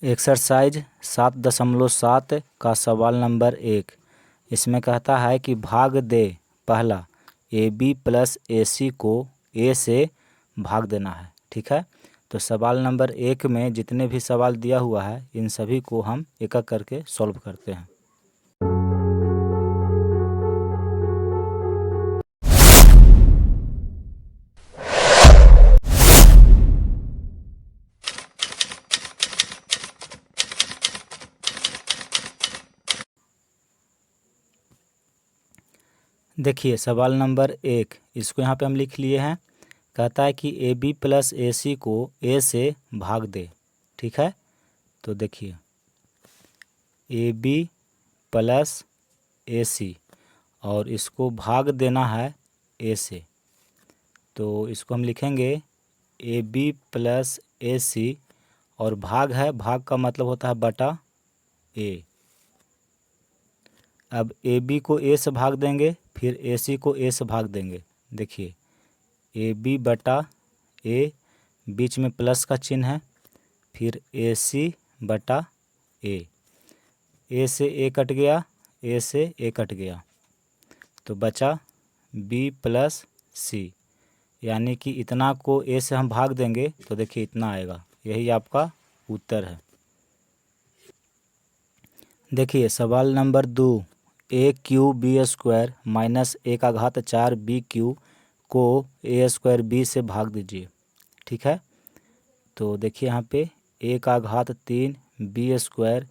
Exercise 7.7 का सवाल number 1। इसमें कहता है कि भाग दे पहला AB प्लस AC को A से भाग देना है। ठीक है, तो सवाल नंबर 1 में जितने भी सवाल दिया हुआ है इन सभी को हम एक एक करके सॉल्व करते हैं। देखिए सवाल नंबर 1, इसको यहाँ पे हम लिख लिए हैं। कहता है कि AB प्लस AC को A से भाग दे। ठीक है, तो देखिए AB प्लस AC और इसको भाग देना है A से, तो इसको हम लिखेंगे AB प्लस AC और भाग है, भाग का मतलब होता है बटा A। अब AB को A से भाग देंगे, फिर AC को A से भाग देंगे। देखिए AB बटा A, बीच में प्लस का चिन्ह है, फिर AC बटा A। A से A कट गया, A से A कट गया, तो बचा B प्लस C, यानी कि इतना को A से हम भाग देंगे तो देखिए इतना आएगा। यही आपका उत्तर है। देखिए सवाल नंबर 2, A³ माइनस A⁴B³ को A² से भाग दीजिए। ठीक है, तो देखिए यहाँ पे A⁴B²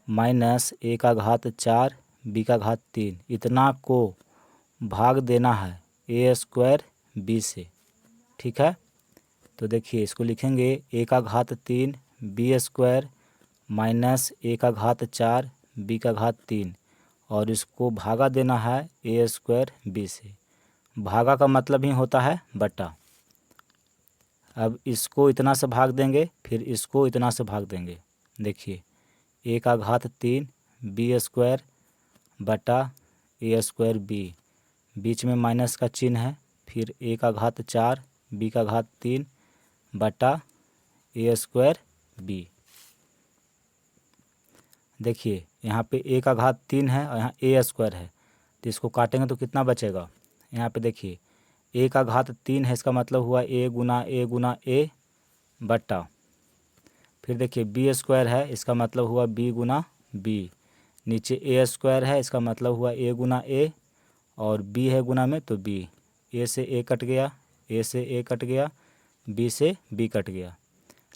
माइनस A⁴B³ इतना को भाग देना है A² से। ठीक है, तो देखिए इसको लिखेंगे A⁴B² माइनस A⁴B³ और इसको भागा देना है A² से। भागा का मतलब ही होता है बटा। अब इसको इतना से भाग देंगे, फिर इसको इतना से भाग देंगे। देखिए A⁴B² बटा A²B, बीच में माइनस का चिन्ह है, फिर A⁴B³ बटा A²B। देखिए यहाँ पे A⁴ है और यहाँ A² है, तो इसको काटेंगे तो कितना बचेगा। यहाँ पे देखिए A⁴ है, इसका मतलब हुआ A Guna A Guna A बटा, फिर देखिए B² है, इसका मतलब हुआ B गुना B, नीचे A² है, इसका मतलब हुआ A गुना A और B है गुना में तो B। A से A कट गया, A से A कट गया, B से B कट गया,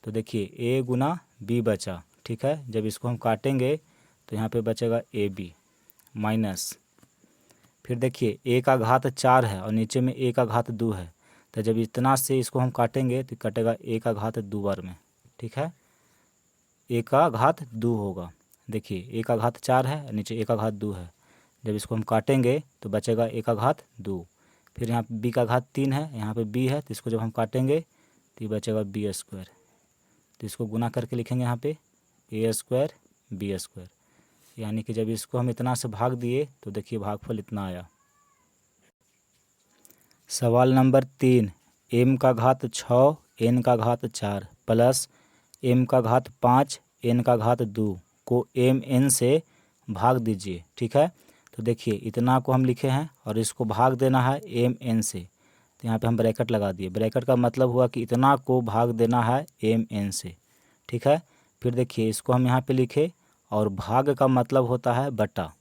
तो देखिए A गुना B बचा। ठीक है, जब इसको हम काटेंगे तो यहाँ पे बचेगा AB माइनस, फिर देखिए A⁴ है और नीचे में A⁴ है, तो जब इतना से इसको हम काटेंगे तो कटेगा A⁴ में। ठीक है, A⁴ होगा। देखिए A⁴ है और नीचे A⁴ है, जब इसको हम काटेंगे तो बचेगा A⁴, फिर यहाँ पे B⁴ है, यहाँ पे B है, तो इसको जब हम काटेंगे तो ये बचेगा B², तो इसको गुना करके लिखेंगे यहाँ पे A² B², यानी कि जब इसको हम इतना से भाग दिए तो देखिए भागफल इतना आया। सवाल number 3, M⁴ N⁴ plus M⁴ N⁴ को Mn से भाग दीजिए। ठीक है, तो देखिए इतना को हम लिखे हैं और इसको भाग देना है Mn से, तो यहाँ पे हम ब्रैकेट लगा दिए। ब्रैकेट का मतलब हुआ कि इतना को भाग देना है Mn से। ठीक है, फिर देखिए इसको हम यहाँ पे लिखे और भाग का मतलब होता है बटा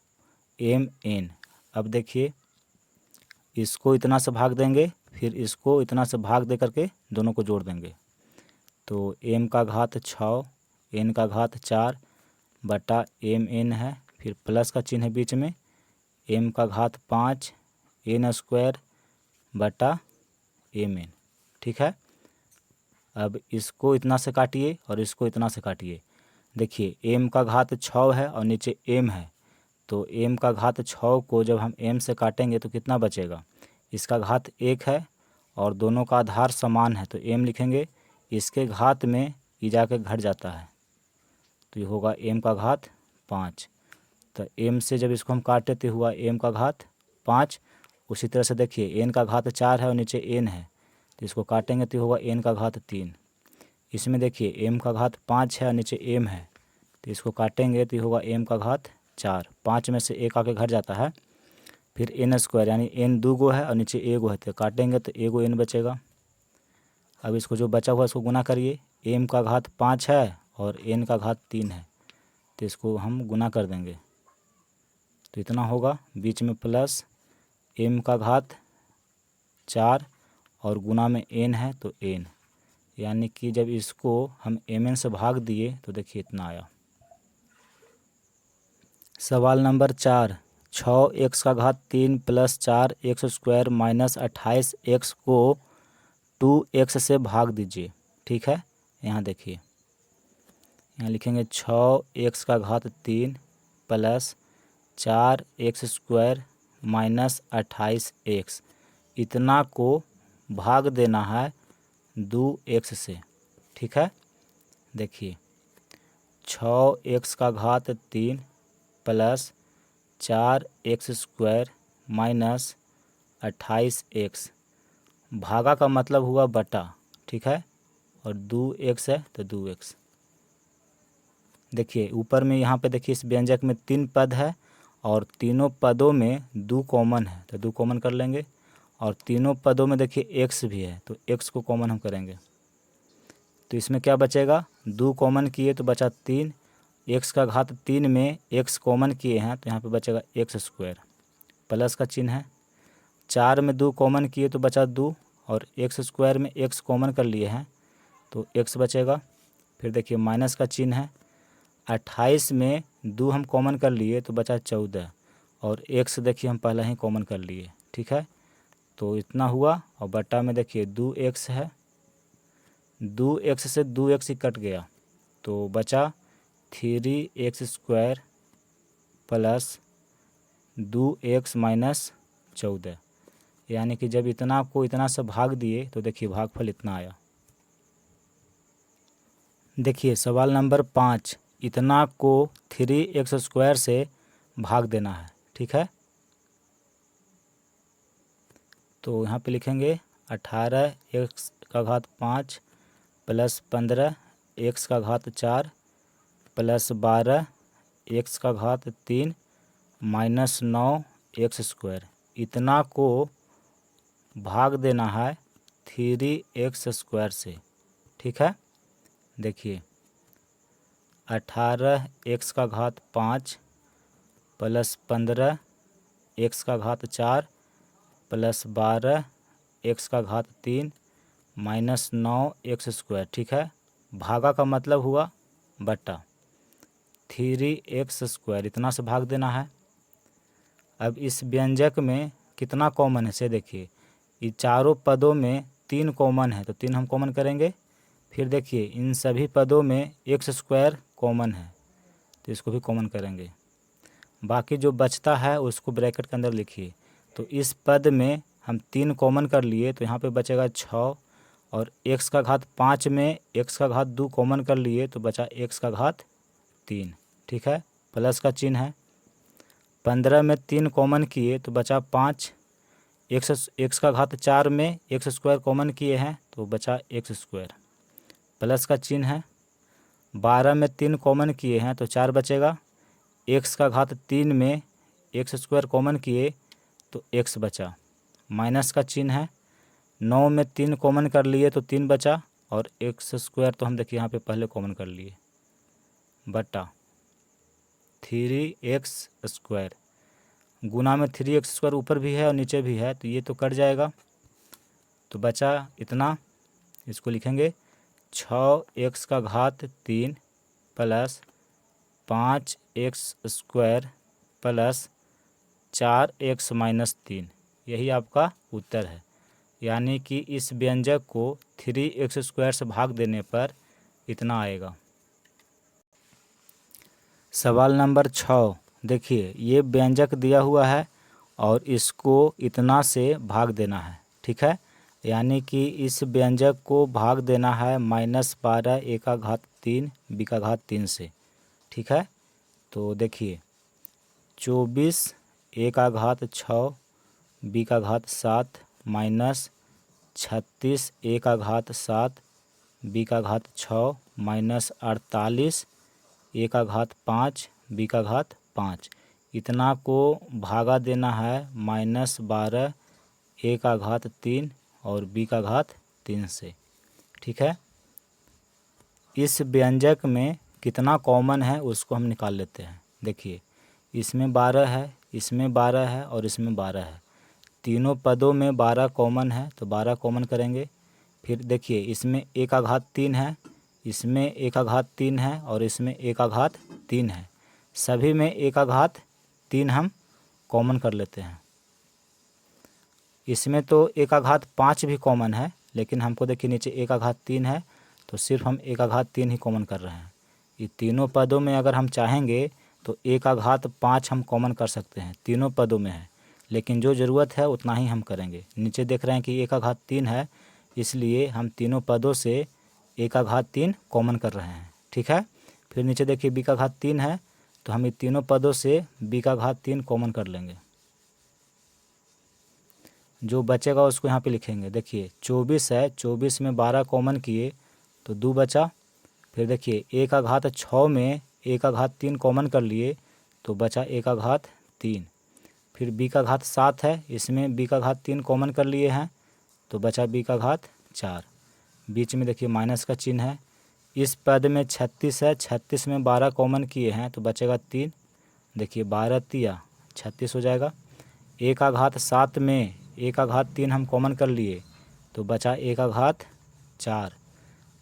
Mn। अब देखिए इसको इतना से भाग देंगे, फिर इसको इतना से भाग दे करके दोनों को जोड़ देंगे, तो M⁴ N⁴ बटा Mn है, फिर प्लस का चिन्ह है बीच में, M⁴ N² बटा Mn। ठीक है, अब इसको इतना से काटिए और इसको इतना से काटिए। देखिए M⁴ है और नीचे M है, तो M⁴ को जब हम M से काटेंगे तो कितना बचेगा। इसका घात 1 है और दोनों का आधार समान है, तो M लिखेंगे, इसके घात में ये जाके घट जाता है, तो ये होगा M⁴ तो M से जब इसको हम काटे तो हुआ M⁴ उसी तरह से देखिए N⁴ है और नीचे N है, तो इसको काटेंगे तो होगा N⁴ इसमें देखिए M⁴ है और नीचे M है, तो इसको काटेंगे तो ये होगा m का घात 4। 5 में से एक आके घर जाता है, फिर n स्क्वायर यानी n 2 गो है और नीचे a गो है, तो काटेंगे तो a गो n बचेगा। अब इसको जो बचा हुआ इसको गुना करिए, m का घात 5 है और n का घात 3 है, तो इसको हम गुना कर देंगे तो इतना होगा, बीच में प्लस m का घात 4 और गुना में n है तो n, यानी कि जब इसको हम mn से भाग दिए तो देखिए इतना आया। सवाल नंबर 4, 6x का घात 3 plus 4x square minus 28x को 2x से भाग दीजिए। ठीक है, यहाँ देखिए, यहाँ लिखेंगे 6x का घात 3 plus 4x square minus 28x, इतना को भाग देना है 2x से। ठीक है, देखिए 6x का घात 3 plus 4x square minus 28x, भागा का मतलब हुआ बटा। ठीक है, और 2x है तो 2x। देखिए ऊपर में यहाँ पे देखिए इस व्यंजक में 3 पद है और तीनों पदों में 2 कॉमन है, तो 2 कॉमन कर लेंगे। और तीनों पदों में देखिए x भी है, तो x को कॉमन हम करेंगे तो इसमें क्या बचेगा, 2 कॉमन किए तो बचा 3, x का घात 3 में x कॉमन किए हैं तो यहाँ पे बचेगा x स्क्वायर, प्लस का चिन्ह है। 4 में 2 कॉमन किए तो बचा 2 और x स्क्वायर में x कॉमन कर लिए हैं तो x बचेगा। फिर देखिए माइनस का चिन्ह है। 28 में 2 हम कॉमन कर लिए तो बचा 14 और x देखिए हम पहले ही कॉमन कर लिए। ठीक है, तो इतना हुआ और बट्टा में देखिए 2x है, 2x से 2x ही कट गया तो बचा 3x square plus 2x minus 14, यानी कि जब इतना को इतना से भाग दिए तो देखिए भागफल इतना आया। देखिए सवाल नंबर 5, इतना को 3x स्क्वायर से भाग देना है। ठीक है, तो यहाँ पे लिखेंगे 18x का घात 5 प्लस 15x का घात 4 प्लस 12x का घात 3 माइनस 9x स्क्वायर, इतना को भाग देना है 3x स्क्वायर से। ठीक है, देखिए 18x का घात 5 प्लस 15x का घात 4 प्लस 12x का घात 3 माइनस 9x स्क्वायर। ठीक है, भागा का मतलब हुआ बट्टा, 3x स्क्वायर इतना से भाग देना है। अब इस व्यंजक में कितना कॉमन है से देखिए, ये चारों पदों में 3 कॉमन है तो 3 हम कॉमन करेंगे। फिर देखिए इन सभी पदों में x स्क्वायर कॉमन है तो इसको भी कॉमन करेंगे। बाकी जो बचता है उसको ब्रैकेट के अंदर लिखिए। तो इस पद में हम 3 कॉमन कर लिए तो यहाँ पे बचेगा 6 और x का घात 5 में x का घात 2 कॉमन कर लिए तो बचा x का घात 3। ठीक है, प्लस का चिन्ह है। 15 में 3 कॉमन किए तो बचा 5, x का घात 4 में x स्क्वायर कॉमन किए हैं तो बचा x स्क्वायर, प्लस का चिन्ह है। 12 में 3 कॉमन किए हैं तो 4 बचेगा, x का घात 3 में x स्क्वायर कॉमन किए तो x बचा, माइनस का चिन्ह है। 9 में 3 कॉमन कर लिए तो 3 बचा और x स्क्वायर तो हम देखिए यहाँ पे पहले कॉमन कर लिए, बटा 3x स्क्वायर, गुना में 3x स्क्वायर ऊपर भी है और नीचे भी है तो ये तो कट जाएगा तो बचा इतना, इसको लिखेंगे 6x का घात 3 plus 5x square plus 4x minus 3, यही आपका उत्तर है। यानी कि इस व्यंजक को 3x स्क्वायर से भाग देने पर इतना आएगा। सवाल नंबर 6, देखिए ये व्यंजक दिया हुआ है और इसको इतना से भाग देना है। ठीक है, यानी कि इस व्यंजक को भाग देना है -12 a का घात 3 b का घात 3 से। ठीक है, तो देखिए 24 a का घात 6 b का घात 7 माइनस 36 a का घात 7 b का घात 6 माइनस 48 a का घात 5 b का घात 5, इतना को भागा देना है -12 a का घात 3 और b का घात 3 से। ठीक है, इस व्यंजक में कितना कॉमन है उसको हम निकाल लेते हैं। देखिए, इसमें 12 है, इसमें 12 है और इसमें 12 है। तीनों पदों में 12 कॉमन है तो 12 कॉमन करेंगे। फिर देखिए, इसमें a का घात 3 है, इसमें a का घात 3 है और इसमें a का घात 3 है। सभी में a का घात 3 हम कॉमन कर लेते हैं। इसमें तो a का घात 5 भी कॉमन है, लेकिन हमको देखिए नीचे a का घात 3 है तो सिर्फ हम a का घात 3 ही कॉमन कर रहे हैं। ये तीनों पदों में अगर हम चाहेंगे तो a का घात 5 हम कॉमन कर सकते हैं, तीनों पदों में है, लेकिन जो ज़रूरत है उतना ही हम करेंगे। नीचे देख रहे हैं कि a का घात 3 है, इसलिए हम तीनों पदों से a का घात 3 कॉमन कर रहे हैं। ठीक है, फिर नीचे देखिए b का घात 3 है तो हम इन तीनों पदों से b का घात 3 कॉमन कर लेंगे। जो बचेगा उसको यहाँ पे लिखेंगे। देखिए 24 है, 24 में 12 कॉमन किए तो 2 बचा। फिर देखिए a का घात 6 में a का घात 3 कॉमन कर लिए तो बचा a का घात 3। फिर b का घात 7 है, इसमें b का घात 3 कॉमन कर लिए हैं तो बचा b का घात 4। बीच में देखिए माइनस का चिन्ह है। इस पद में 36 है, 36 में 12 कॉमन किए हैं तो बचेगा 3। देखिए 12 तिया 36 हो जाएगा। a का घात 7 में a का घात 3 हम कॉमन कर लिए तो बचा a का घात 4।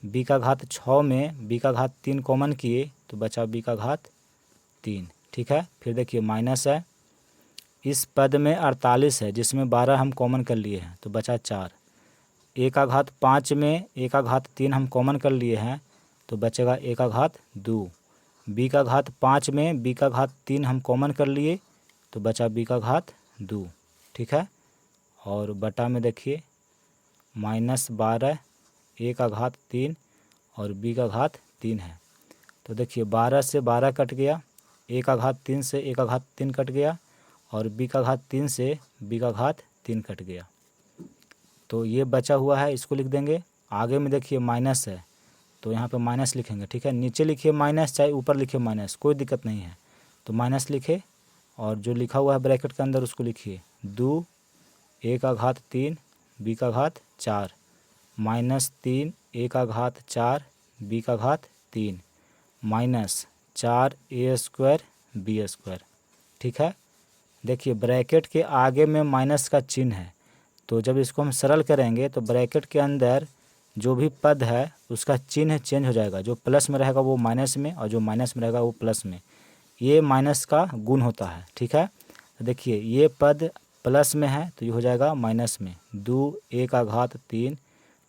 b का घात 6 में b का घात 3 कॉमन किए तो बचा b का घात 3। ठीक है, फिर देखिए माइनस है। इस पद में 48 है, जिसमें 12 हम कॉमन कर लिए हैं तो बचा 4। a का घात 5 में a का घात 3 हम कॉमन कर लिए हैं तो बचेगा a का घात 2। b का घात 5 में b का घात 3 हम कॉमन कर लिए तो बचा b का घात 2। ठीक है, और बटा में देखिए -12 a का घात 3 और b का घात 3 है। तो देखिए 12 से 12 कट गया, a का घात 3 से a का घात 3 कट गया और b का घात 3 से b का घात 3 कट गया। तो ये बचा हुआ है, इसको लिख देंगे। आगे में देखिए माइनस है तो यहाँ पे माइनस लिखेंगे। ठीक है, नीचे लिखिए माइनस चाहे ऊपर लिखिए माइनस, कोई दिक्कत नहीं है। तो माइनस लिखे और जो लिखा हुआ है ब्रैकेट के अंदर उसको लिखिए। 2 a का घात 3 b का घात 4 -3 a का घात 4 b का घात 3 -4 a स्क्वायर b स्क्वायर। ठीक है, देखिए ब्रैकेट के आगे में माइनस का चिन्ह है, तो जब इसको हम सरल करेंगे तो ब्रैकेट के अंदर जो भी पद है उसका चिन्ह चेंज हो जाएगा। जो प्लस में रहेगा वो माइनस में और जो माइनस में रहेगा वो प्लस में। ये माइनस का गुण होता है। ठीक है, तो देखिए ये पद प्लस में है तो ये हो जाएगा माइनस में। 2 a का घात 3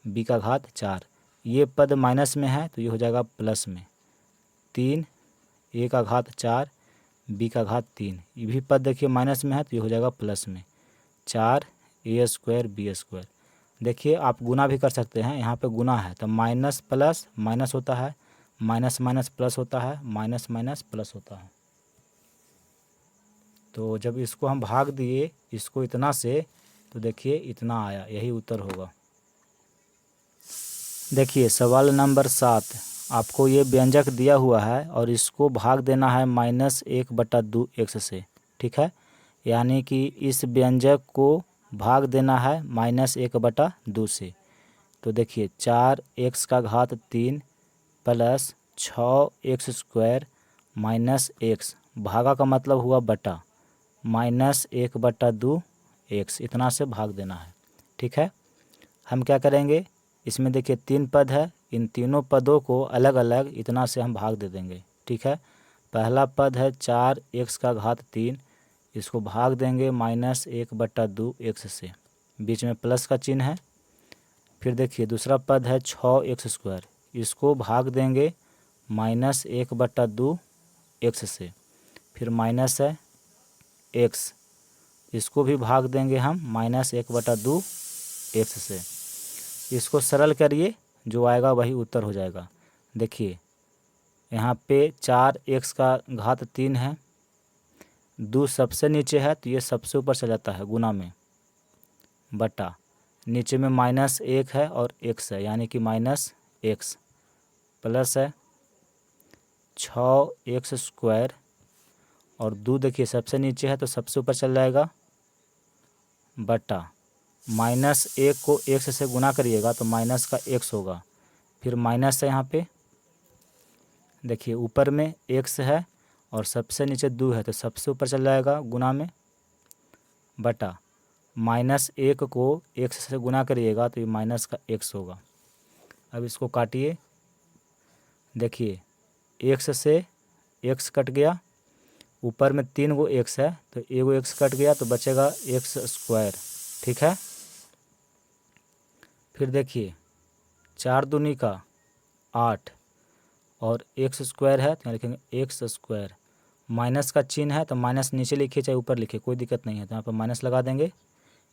b का घात 4। ये पद माइनस में है तो ये हो जाएगा प्लस में। 3 a का घात 4 b का घात 3। ये भी पद देखिए माइनस में है तो ये हो जाएगा प्लस में। 4 a स्क्वायर b स्क्वायर। देखिए आप गुना भी कर सकते हैं, यहाँ पे गुना है तो माइनस प्लस माइनस होता है, माइनस माइनस प्लस होता है, माइनस माइनस प्लस होता है। तो जब इसको हम भाग दिए इसको इतना से तो देखिए इतना आया, यही उत्तर होगा। देखिए सवाल नंबर 7, आपको ये व्यंजक दिया हुआ है और इसको भाग देना है -1/2x से। ठीक है, यानी कि इस व्यंजक को भाग देना है -1/2 से। तो देखिए 4x का घात 3 plus 6x square minus x, भागा का मतलब हुआ बटा, -1/2x, इतना से भाग देना है। ठीक है, हम क्या करेंगे, इसमें देखिए 3 पद है, इन तीनों पदों को अलग अलग इतना से हम भाग दे देंगे। ठीक है, पहला पद है 4x का घात 3, इसको भाग देंगे -1/2x से, बीच में प्लस का चिन्ह है। फिर देखिए दूसरा पद है 6x स्क्वायर, इसको भाग देंगे -1/2x से, फिर माइनस है x, इसको भी भाग देंगे हम -1/2x से। इसको सरल करिए, जो आएगा वही उत्तर हो जाएगा। देखिए यहाँ पे 4x का घात 3 है, 2 सबसे नीचे है तो ये सबसे ऊपर चला जाता है गुना में, बटा नीचे में -1 है और x है यानी कि -x, प्लस है 6x² और 2 देखिए सबसे नीचे है तो सबसे ऊपर चल जाएगा बटा -1 को x से गुना करिएगा तो माइनस का x होगा, फिर माइनस है यहाँ पे देखिए ऊपर में x है और सबसे नीचे 2 है तो सबसे ऊपर चल जाएगा गुना में बटा -1 को x से गुना करिएगा तो ये माइनस का x होगा। अब इसको काटिए, देखिए x से x कट गया, ऊपर में 3 गो x है तो 1 गो x कट गया तो बचेगा x², ठीक है। फिर देखिए 4 दूनी का 8 और x² है तो यहाँ लिखेंगे x², माइनस का चिन्ह है तो माइनस नीचे लिखिए चाहे ऊपर लिखिए कोई दिक्कत नहीं है, तो यहाँ पर माइनस लगा देंगे।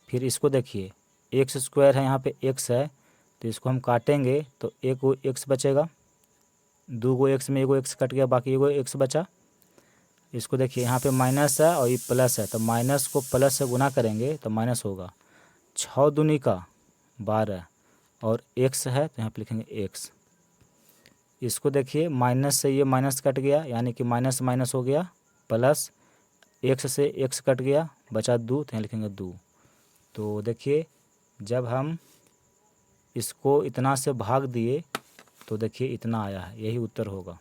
फिर इसको देखिए x² है, यहाँ पे x है तो इसको हम काटेंगे तो 1 गो x बचेगा, 2 गो x में 1 गो x कट गया, बाकी 1 गो x बचा। इसको देखिए यहाँ पे माइनस है और ये प्लस है तो माइनस को प्लस से गुना करेंगे तो माइनस होगा। 6 दूनी का 12 और x है तो यहाँ पे लिखेंगे x। इसको देखिए माइनस से ये माइनस कट गया यानी कि माइनस माइनस हो गया, प्लस x से x कट गया बचा 2 तो यहाँ लिखेंगे 2। तो देखिए जब हम इसको इतना से भाग दिए तो देखिए इतना आया है, यही उत्तर होगा।